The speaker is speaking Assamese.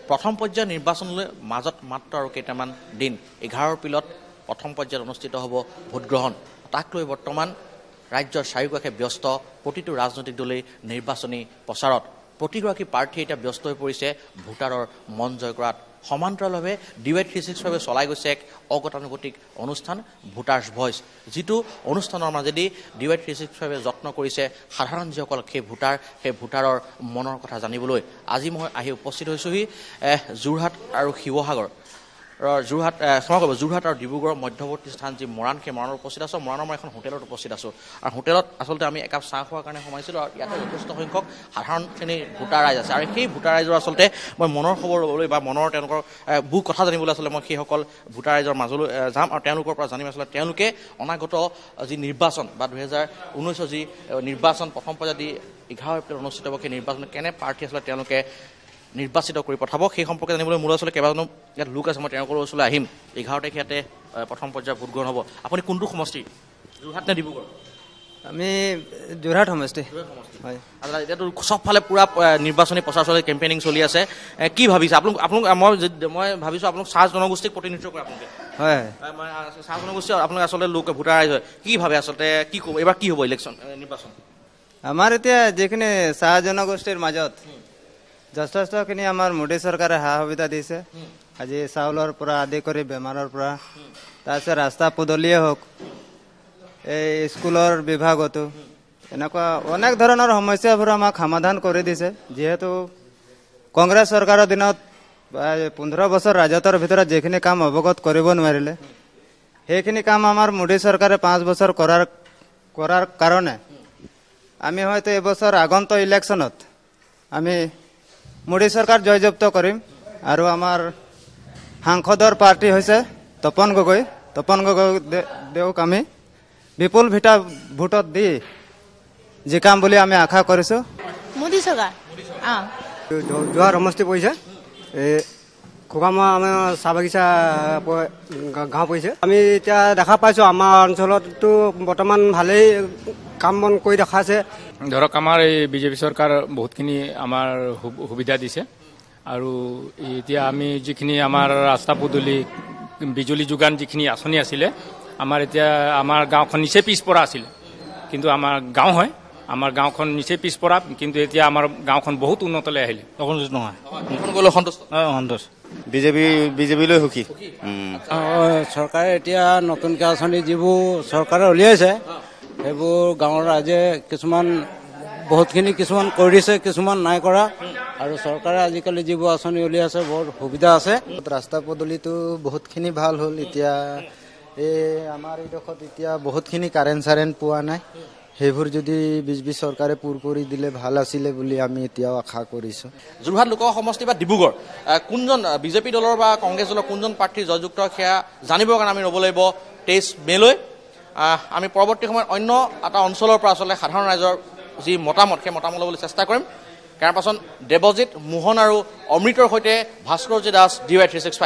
প্ৰথম পৰ্যায়ৰ নিৰ্বাচনলৈ মাজত মাত্ৰ আৰু কেইটামান দিন 11 এপ্ৰিলত প্ৰথম পৰ্যায়ত অনুষ্ঠিত হ'ব ভোটগ্ৰহণ তাক লৈ বৰ্তমান ৰাজ্যৰ চাৰিওকাষে ব্যস্ত প্ৰতিটো ৰাজনৈতিক দলেই নিৰ্বাচনী প্ৰচাৰত প্ৰতিগৰাকী প্ৰাৰ্থী এতিয়া ব্যস্ত হৈ পৰিছে ভোটাৰৰ মন জয় কৰাত সমান্তৰালভাৱে DY365 চলাই গৈছে এক অগতানুগতিক অনুষ্ঠান ভোটাৰ্ছ ভইচ যিটো অনুষ্ঠানৰ মাজেদি DY365 যত্ন কৰিছে সাধাৰণ যিসকল সেই ভোটাৰৰ মনৰ কথা জানিবলৈ আজি মই আহি উপস্থিত হৈছোহি যোৰহাট আৰু শিৱসাগৰ যোৰহাট আৰু ডিব্ৰুগড়ৰ মধ্যৱৰ্তী স্থান যি মৰাণ সেই মৰাণৰ উপস্থিত আছোঁ মৰাণৰ মই এখন হোটেলত উপস্থিত আছোঁ আৰু হোটেলত আচলতে আমি একাপ চাহ খোৱাৰ কাৰণে সোমাইছিলোঁ আৰু ইয়াতে যথেষ্ট সংখ্যক সাধাৰণ শ্ৰেণীৰ ভোটাৰ ৰাইজ আছে আৰু সেই ভোটাৰ ৰাইজৰ আচলতে মই মনৰ খবৰ ল'বলৈ বা মনৰ তেওঁলোকৰ বহু কথা জানিবলৈ আচলতে মই সেইসকল ভোটাৰ ৰাইজৰ মাজলৈ যাম আৰু তেওঁলোকৰ পৰা জানিম আচলতে তেওঁলোকে অনাগত যি নিৰ্বাচন বা 2019 যি নিৰ্বাচন প্ৰথম পৰ্যায়ত 11 এপ্ৰিলত অনুষ্ঠিত হ'ব সেই নিৰ্বাচনত কেনে প্ৰাৰ্থী আচলতে তেওঁলোকে নিৰ্বাচিত কৰি পঠাব সেই সম্পৰ্কে জানিবলৈ মোৰ আচলতে কেইবাজনো ইয়াত লোক আছে মই তেওঁলোকৰ ওচৰলৈ আহিম 11 তাৰিখে ইয়াতে প্ৰথম পৰ্যায়ৰ ভোটগ্ৰহণ হ'ব আপুনি কোনটো সমষ্টি যোৰহাট নে ডিব্ৰুগড় আমি যোৰহাট সমষ্টি হয় আচ্ছা এতিয়াতো চবফালে পুৰা নিৰ্বাচনী প্ৰচাৰ চলি কেম্পেইনিং চলি আছে কি ভাবিছে আপোনালোক মই ভাবিছোঁ আপোনালোক চাহ জনগোষ্ঠীক প্ৰতিনিধিত্ব কৰে আপোনালোকে হয় চাহ জনগোষ্ঠী আপোনালোকে আচলতে লোক ভোটাৰ ৰাইজ হয় কি ভাবে আচলতে কি ক'ব এইবাৰ কি হ'ব ইলেকশ্যন নিৰ্বাচন আমাৰ এতিয়া যিখিনি চাহ জনগোষ্ঠীৰ মাজত যথেষ্টখিনি আমাৰ মোদী চৰকাৰে সা সুবিধা দিছে আজি চাউলৰ পৰা আদি কৰি বেমাৰৰ পৰা তাৰপিছত ৰাস্তা পদূলিয়ে হওক এই স্কুলৰ বিভাগতো এনেকুৱা অনেক ধৰণৰ সমস্যাবোৰ আমাক সমাধান কৰি দিছে যিহেতু কংগ্ৰেছ চৰকাৰৰ দিনত 15 বছৰ ৰাজত্বৰ ভিতৰত যিখিনি কাম অৱগত কৰিব নোৱাৰিলে সেইখিনি কাম আমাৰ মোদী চৰকাৰে 5 বছৰ কৰাৰ কাৰণে আমি হয়তো এবছৰ আগন্তুক ইলেকশ্যনত আমি মোদী চৰকাৰ জয়যুক্ত কৰিম আৰু আমাৰ সাংসদৰ পাৰ্টি হৈছে তপন গগৈ দেওক আমি বিপুল ভোটত দি জিকাম বুলি আমি আশা কৰিছোঁ মোদী চৰকাৰ যোৰহাট সমষ্টি পৰিছে এই খোকামা আমাৰ চাহ বাগিচা গাঁও পৰিছে আমি এতিয়া দেখা পাইছোঁ আমাৰ অঞ্চলততো বৰ্তমান ভালেই কাম বন কৰি দেখাইছে ধৰক আমাৰ এই বিজেপি চৰকাৰ বহুতখিনি আমাৰ সুবিধা দিছে আৰু এতিয়া আমি যিখিনি আমাৰ ৰাস্তা পদূলি বিজুলী যোগান যিখিনি আঁচনি আছিলে আমাৰ এতিয়া আমাৰ গাঁওখন নিচেই পিছপৰা আছিলে কিন্তু আমাৰ গাঁও হয় আমাৰ গাঁওখন নিচেই পিছপৰা কিন্তু এতিয়া আমাৰ গাঁওখন বহুত উন্নতলৈ আহিলে নহয় সন্তোষ বিজেপিলৈ সুখী চৰকাৰে এতিয়া নতুনকৈ আঁচনি যিবোৰ চৰকাৰে উলিয়াইছে সেইবোৰ গাঁৱৰ ৰাইজে কিছুমান কৰি দিছে কিছুমান নাই কৰা আৰু চৰকাৰে আজিকালি যিবোৰ আঁচনি উলিয়াইছে বৰ সুবিধা আছে ৰাস্তা পদূলিটো বহুতখিনি ভাল হ'ল এতিয়া এই আমাৰ এইডোখৰত এতিয়া বহুতখিনি কাৰেণ্ট পোৱা নাই সেইবোৰ যদি বিজেপি চৰকাৰে পূৰ কৰি দিলে ভাল আছিলে বুলি আমি এতিয়াও আশা কৰিছোঁ যোৰহাট লোকসভা সমষ্টি বা ডিব্ৰুগড় কোনজন বিজেপি দলৰ বা কংগ্ৰেছ দলৰ কোনজন প্ৰাৰ্থী জয়যুক্ত সেয়া জানিবৰ কাৰণে আমি ৰ'ব লাগিব 23 মেলৈ আমি পৰৱৰ্তী সময়ত অন্য এটা অঞ্চলৰ পৰা আচলতে সাধাৰণ ৰাইজৰ যি মতামত সেই মতামত ল'বলৈ চেষ্টা কৰিম কাৰণ পাছত দেৱজিৎ মোহন আৰু অমৃতৰ সৈতে ভাস্কৰজী দাস DY365